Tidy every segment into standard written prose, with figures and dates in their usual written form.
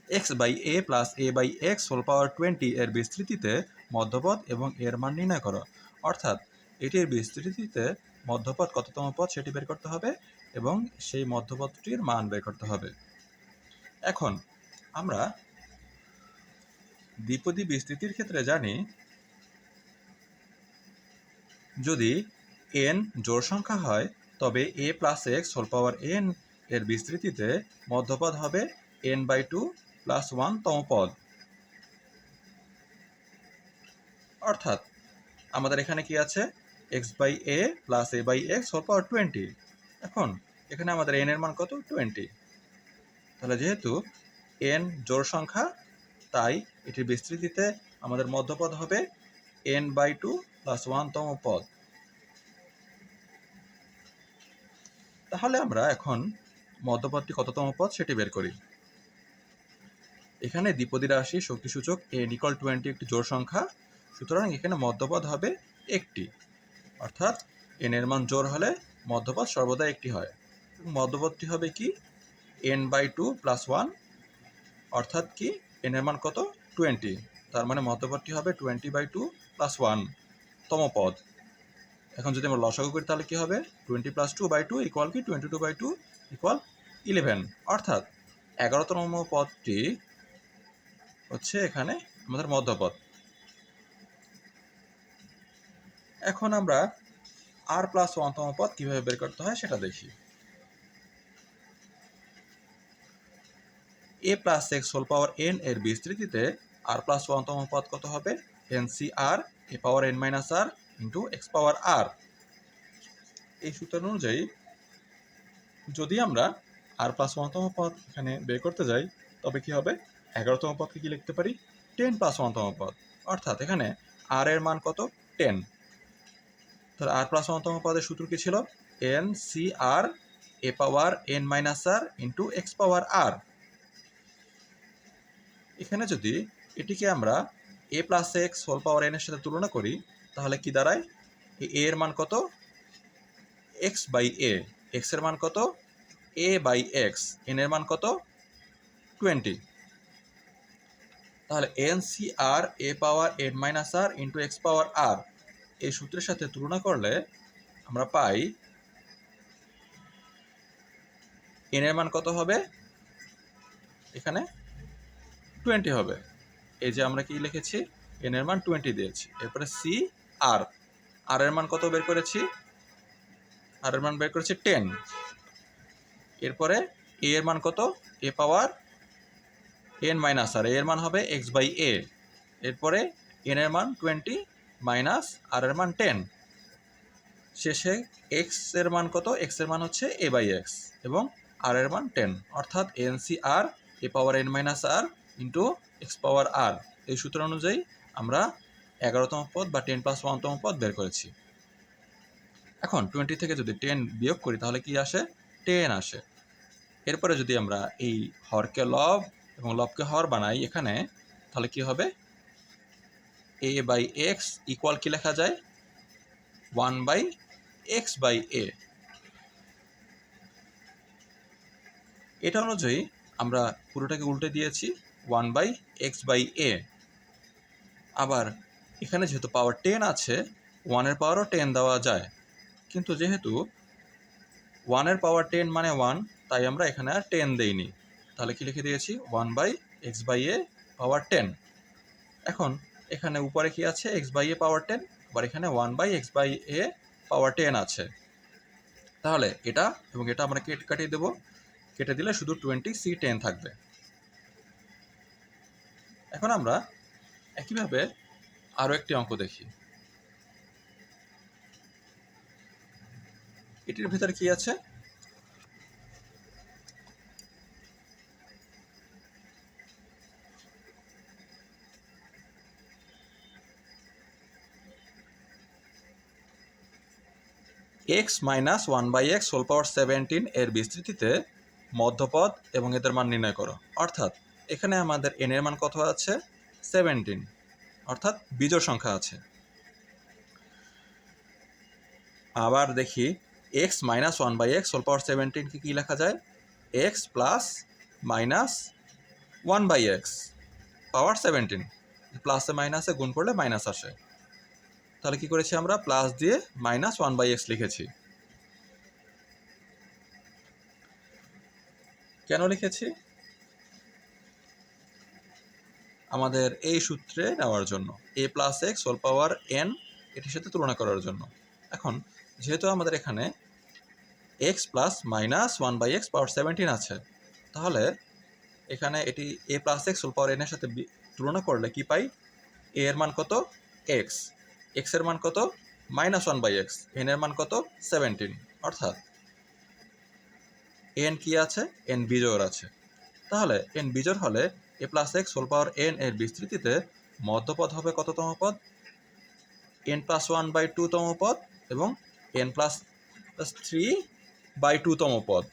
X by a plus a by x whole power 20 এর বিস্তৃতিতে মধ্যপদ এবং এর মান নির্ণয় করো। অর্থাৎ এটির বিস্তৃতিতে মধ্যপদ কততম পদ সেটি বের করতে হবে এবং সেই মধ্যপদটির মান বের করতে হবে। এখন আমরা দ্বিপদী বিস্তৃতির ক্ষেত্রে জানি যদি n জোড় সংখ্যা হয় তবে a plus x whole power n এর বিস্তৃতিতে মধ্যপদ হবে n/2 প্লাস 1 তম পদ। অর্থাৎ আমাদের এখানে কি আছে x by a plus a by x whole power 20। এখন এখানে আমাদের n এর মান কত 20। তাহলে যেহেতু n জোড় সংখ্যা তাই এটির বিস্তৃতিতে আমাদের মধ্যপদ হবে n/2 প্লাস 1 তম পদ। তাহলে আমরা এখন মধ্যপদটি কততম পদ সেটি বের করি। এখানে দ্বিপদী রাশি শক্তিসূচক n=20 একটি জোড় সংখ্যা, সুতরাং এখানে মধ্যপদ হবে একটি, অর্থাৎ n এর মান জোড় হলে মধ্যপদ সর্বদা একটি হয়। মধ্যপদটি হবে কি n/2 প্লাস 1, অর্থাৎ কি n এর মান কত 20, তার মানে মধ্যপদটি হবে 20/2 প্লাস 1 তম পদ। এখন যদি আমরা লসাগু করি তাহলে কি হবে 20 প্লাস 2/2 ইকুয়াল কি 22/2 ইকুয়াল 11, অর্থাৎ 11তম পদটি হচ্ছে এখানে আমাদের মধ্যপদ। এখন আমরা r প্লাস 1তম পদ কিভাবে বের করতে হয় সেটা দেখি। a plus x whole power n এর বিস্তৃতিতে r প্লাস 1তম পদ কত হবে ncr a পাওয়ার n minus r into x power r। এই সূত্র অনুযায়ী যদি আমরা r প্লাস 1তম পদ এখানে বের করতে যাই তবে কি হবে 11তম পদকে কি লিখতে পারি 10 প্লাস 1তম পদ, অর্থাৎ এখানে r এর মান কত 10। তাহলে r প্লাস 1তম পদের সূত্র কি ছিল ncr a পাওয়ার n minus r into x power r। এখানে যদি এটিকে আমরা a plus x whole power n এর সাথে তুলনা করি তাহলে কি দাঁড়ায় a এর মান কত x বাই a, x এর মান কত a বাই x, n এর মান কত 20। তাহলে ncr a পাওয়ার n minus r into x power r এই সূত্রের সাথে তুলনা করলে আমরা পাই n এর মান কত হবে এখানে 20 হবে। এই যে আমরা কি লিখেছি n এর মান 20 দিয়েছি, এরপরে c r, r এর মান কত বের করেছি r এর মান বের করেছি 10, এরপরে a এর মান কত a পাওয়ার n মাইনাস r, এর মান হবে x বাই a, এরপরে n এর মান 20 মাইনাস r এর মান 10, শেষে x এর মান কত x এর মান হচ্ছে a বাই x এবং r এর মান 10, অর্থাৎ ncr a পাওয়ার n minus r into x power r। এই সূত্র অনুযায়ী আমরা 11তম পদ বা 10 প্লাস 1তম পদ বের করেছি। এখন 20 থেকে যদি 10 বিয়োগ করি তাহলে কি আসে 10 আসে। এরপরে যদি আমরা এই হরকে লব এবং লবকে হর বানাই এখানে তাহলে কি হবে a বাই এক্স ইকুয়াল কি লেখা যায় 1 বাই এক্স বাই a। এটা অনুযায়ী আমরা পুরোটাকে উল্টে দিয়েছি 1 বাই এক্স বাই a। আবার এখানে যেহেতু পাওয়ার 10 আছে 1 এর পাওয়ারও 10 দেওয়া যায়, কিন্তু যেহেতু 1 এর পাওয়ার 10 মানে 1 তাই আমরা এখানে আর 10 দেইনি, তাহলে কি লিখে দিয়েছি 1 বাই এক্স বাই a পাওয়ার 10। এখন এখানে উপরে কি আছে এক্স বাই a পাওয়ার 10, আবার এখানে 1 বাই এক্স বাই a পাওয়ার 10 আছে, তাহলে এটা এবং এটা আমরা কাটিয়ে দেবো, কেটে দিলে শুধু 20c10 থাকবে। এখন আমরা একইভাবে আরও একটি অঙ্ক দেখি। এটির ভিতরে কি আছে x minus 1 by x whole power 17 এর বিস্তৃতিতে মধ্যপদ এবং এদের মান নির্ণয় করো। অর্থাৎ এখানে আমাদের n এর মান কত আছে 17, অর্থাৎ বিজোড় সংখ্যা আছে। আবার দেখি x minus 1 by x whole power 17 কি লেখা যায় x প্লাস মাইনাস 1/x পাওয়ার 17, প্লাসে মাইনাসে গুণ করলে মাইনাস আসে। তাহলে কি করেছি আমরা, প্লাস দিয়ে -1/x লিখেছি। কেন লিখেছি? আমাদের এই সূত্রে নেওয়ার জন্য, a + x whole power n এটির সাথে তুলনা করার জন্য। এখন যেহেতু আমাদের এখানে x প্লাস -1/x পাওয়ার 17 আছে, তাহলে এখানে এটি a + x whole power n এর সাথে তুলনা করলে কি পাই? a এর মান কত? x, x এর মান কত? -1/x, n এর মান কত? 17। অর্থাৎ n কি আছে? n বিজোড় আছে। তাহলে n বিজোড় হলে a + x whole power n এর বিস্তৃতিতে মধ্যপদ হবে কততম পদ? n + 1/2 তম পদ এবং n + 3/2 তম পদ।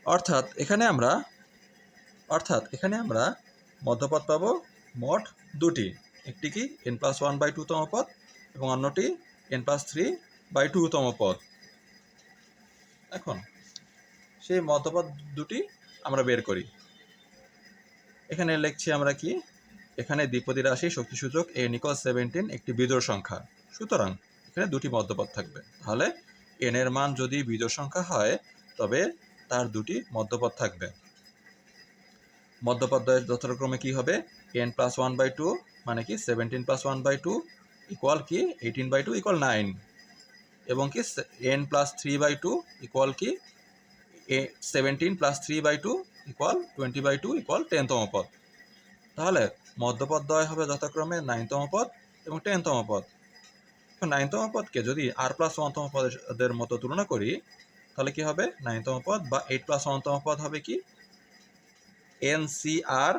অর্থাৎ এখানে আমরা মধ্যপদ পাবো মোট দুটি, একটি কি n + 1/2 তম পদ এবং অন্যটি n + 3/2 তম পদ। এখন সেই মধ্যপদ দুটি আমরা বের করি। এখানে লিখছি আমরা কি, এখানে দ্বিপদী রাশি শক্তিসূচক n = 17 একটি বিজোড় সংখ্যা, সুতরাং এখানে দুটি মধ্যপদ থাকবে। তাহলে n এর মান যদি বিজোড় সংখ্যা হয় তবে তার দুটি মধ্যপদ থাকবে। মধ্যপদ যথাক্রমে কি হবে? n + 1/2 মানে কি 17 + 1/2 ইকুয়াল কি 18/2 ইকুয়াল 9, এবং কি n + 3/2 ইকুয়াল কি 17 + 3/2 ইকুয়াল 20/2 ইকুয়াল 10 তম পদ। তাহলে মধ্যপদ দ্বয় হবে যথাক্রমে 9 তম পদ এবং 10 তম পদ। এখন 9 তম পদকে যদি r + 1 তম পদের মতো তুলনা করি, তাহলে কি হবে? 9 তম পদ বা 8 + 1 তম পদ হবে কি NCR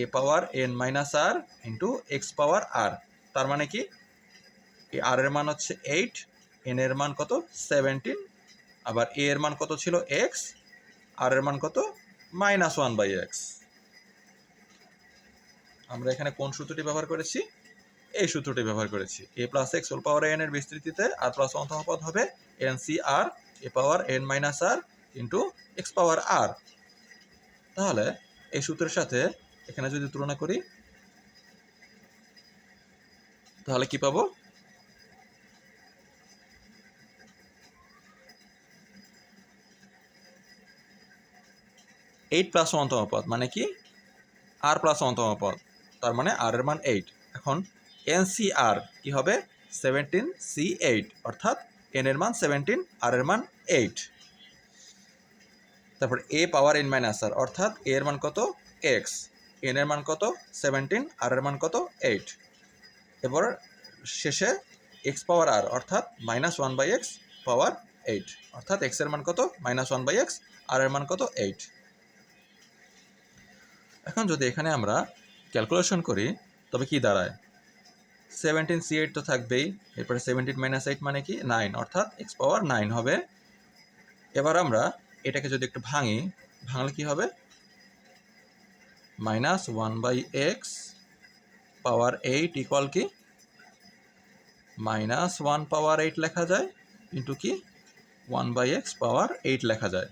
a পাওয়ার n - r ইন্টু x পাওয়ার r। তার মানে কি, এই r এর মান হচ্ছে 8, n এর মান কত? 17, আবার a এর মান কত ছিল? x, r এর মান কত? -1/x। আমরা এখানে কোন সূত্রটি ব্যবহার করেছি? এই সূত্রটি ব্যবহার করেছি। a + x whole power n এর বিস্তৃতিতে r + 1 তম পদ হবে NCR a পাওয়ার n - r ইন্টু x পাওয়ার r। তাহলে এই সূত্রের সাথে এখানে যদি তুলনা করি তাহলে কি পাবো? এইট + 1 তম পদ মানে কি r + 1 তম পদ, তার মানে r এর মান 8। এখন NCR কি হবে? 17C8, অর্থাৎ n এর মান 17, r এর মান 8। তারপর a পাওয়ার n - r অর্থাৎ a এর মান কত? x, n এর মান কত? 17, r এর মান কত? 8। এবার শেষে x পাওয়ার r অর্থাৎ -1/x পাওয়ার 8, অর্থাৎ x এর মান কত? -1/x, r এর মান কত? 8। এখন যদি এখানে আমরা ক্যালকুলেশন করি তবে কি দাঁড়ায়? 17C8 তো থাকবেই, এরপরে 17 - 8 মানে কি 9, অর্থাৎ x পাওয়ার 9 হবে। এবার আমরা এটাকে যদি একটু ভাঙলে কি হবে? -1/x পাওয়ার 8 ইকুয়াল কি -1 পাওয়ার 8 লেখা যায়, ইন্টু কি 1/x পাওয়ার 8 লেখা যায়।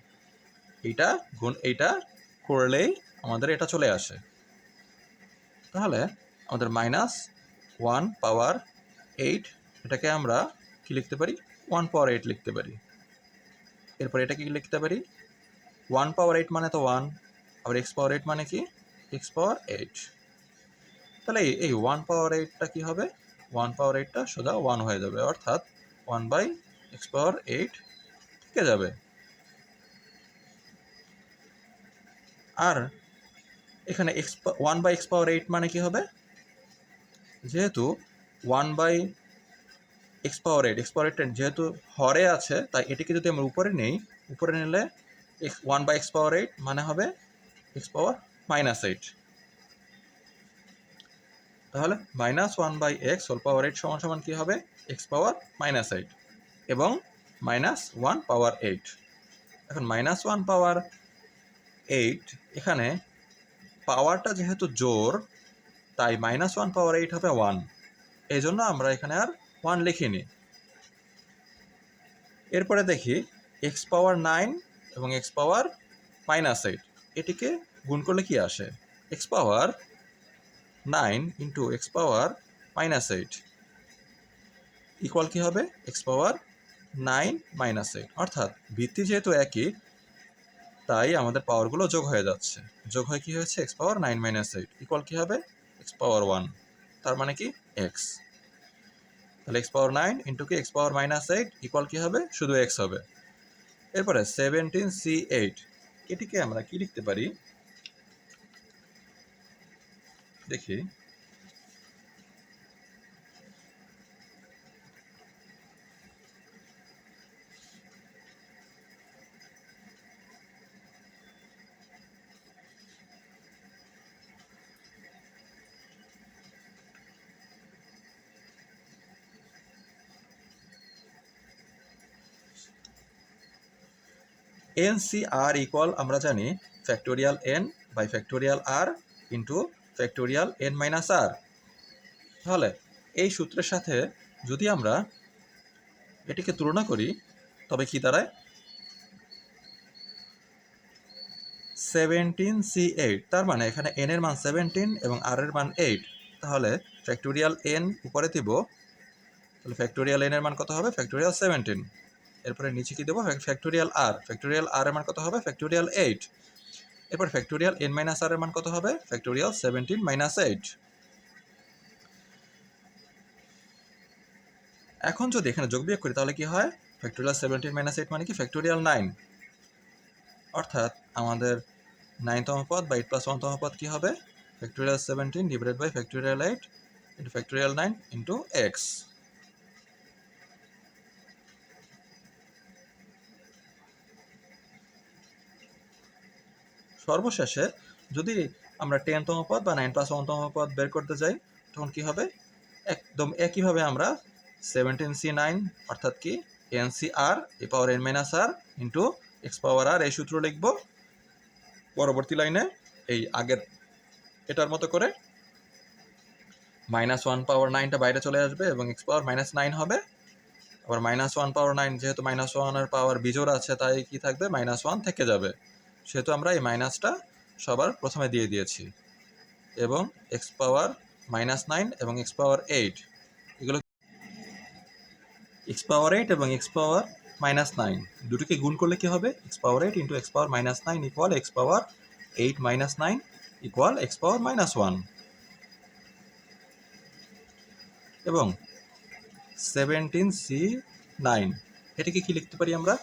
এইটা করলেই আমাদের এটা চলে আসে। তাহলে আমাদের -1 পাওয়ার 8, এটাকে আমরা কি লিখতে পারি? 1 পাওয়ার 8 লিখতে পারি। এরপর এটাকে কি লিখতে পারি? 1 পাওয়ার 8 মানে তো 1, আবার x পাওয়ার 8 মানে কি x পাওয়ার 8। তাহলে এই 1 পাওয়ার 8টা কি হবে? 1 পাওয়ার 8টা সোজা 1 হয়ে যাবে, অর্থাৎ 1/x পাওয়ার 8 থেকে যাবে। আর এখানে 1/x পাওয়ার 8 মানে কি হবে? যেহেতু 1/x পাওয়ার 8 যেহেতু হরে আছে, তাই এটিকে যদি আমরা উপরে নেই, উপরে নিলে 1/x পাওয়ার 8 মানে হবে x পাওয়ার -8। তাহলে -1/x হোল পাওয়ার 8 সমান কি হবে? x পাওয়ার -8 এবং -1 পাওয়ার 8। এখন -1 পাওয়ার 8, এখানে পাওয়ারটা যেহেতু জোড়, তাই -1 পাওয়ার 8 হবে 1, এই জন্য আমরা এখানে আর 1 লিখিনি। এরপরে দেখি x পাওয়ার 9 এবং এক্স পাওয়ার -8, এটিকে গুণ করলে কি আসে? X power 9 into x power -8 equal কি হবে? এক্স পাওয়ার 9 -8, অর্থাৎ ভিত্তি যেহেতু একই তাই আমাদের পাওয়ারগুলো যোগ হয়ে যাচ্ছে। যোগ হয়ে কি হয়েছে? এক্স পাওয়ার 9 -8 ইকুয়াল কি হবে? এক্স পাওয়ার 1, তার মানে কি? এক্স। তাহলে এক্স পাওয়ার 9 ইন্টু কি এক্স পাওয়ার -8 ইকুয়াল কি হবে? শুধু এক্স হবে। এরপরে 17C8, এটিকে আমরা কি লিখতে পারি দেখি। NCR ইকুয়াল আমরা জানি factorial n by factorial r into factorial n minus r। তাহলে এই সূত্রের সাথে যদি আমরা এটিকে তুলনা করি তবে কি দাঁড়ায়? 17C8, তার মানে এখানে n এর মান 17 এবং r এর মান 8। তাহলে ফ্যাক্টোরিয়াল n উপরে দিব, তাহলে ফ্যাক্টোরিয়াল n এর মান কত হবে? ফ্যাক্টোরিয়াল 17। এরপরে নিচে কি দেবো? Factorial r। ফ্যাক্টোরিয়াল r এর মান কত হবে? ফ্যাক্টোরিয়াল 8। এরপর ফ্যাক্টোরিয়াল n মাইনাস r এর মান কত হবে? Factorial 17 minus 8। এখন যদি এখানে যোগ বিয়োগ করি তাহলে কি হয়? ফ্যাক্টোরিয়াল 17 মাইনাস 8 মানে কি? ফ্যাক্টোরিয়াল 9। অর্থাৎ আমাদের 9তম পদ বা 8 + 1তম পদ কি হবে? Factorial 17 divided by factorial 8 into factorial 9 into x. সর্বশেষে যদি আমরা 10তম পদ বা 9 + 1তম পদ বের করতে যাই তখন কি হবে? একদম একইভাবে আমরা 17C9 অর্থাৎ কি NCR e power n minus r into x power r এই সূত্র লিখব। পরবর্তী লাইনে এই আগের এটার মতো করে -1 পাওয়ার 9টা বাইরে চলে আসবে এবং এক্স পাওয়ার -9 হবে। আবার -1 পাওয়ার 9 যেহেতু -1 এর পাওয়ার বিজোড় আছে তাই কি থাকবে? -1 থেকে যাবে। সেহেতু আমরা এই মাইনাসটা সবার প্রথমে দিয়ে দিয়েছি এবং এক্স পাওয়ার -9 এবং এক্স পাওয়ার 8 এগুলো এক্স পাওয়ার 8 এবং এক্স পাওয়ার -9 দুটোকে গুণ করলে কি হবে? X power 8 into x power -9 equal x power 8 - 9 equal x power -1 এবং 17C9 এটাকে কি লিখতে পারি আমরা?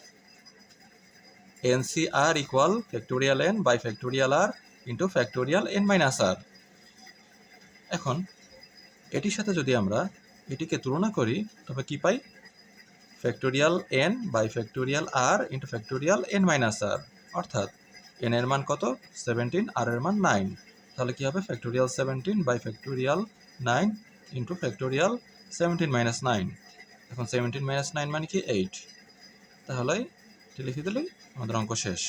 NCR equal factorial n by factorial r into factorial n minus r। এখন এটির সাথে যদি আমরা এটিকে তুলনা করি তবে কি পাই? Factorial n by factorial r into factorial n minus r, অর্থাৎ n এর মান কত? 17, r এর মান 9। তাহলে কি হবে? Factorial 17 by factorial 9 into factorial 17 minus 9। এখন 17 মাইনাস 9 মানে কি? 8। তাহলে এটি লিখে দিলেই আমাদের অঙ্ক শেষ।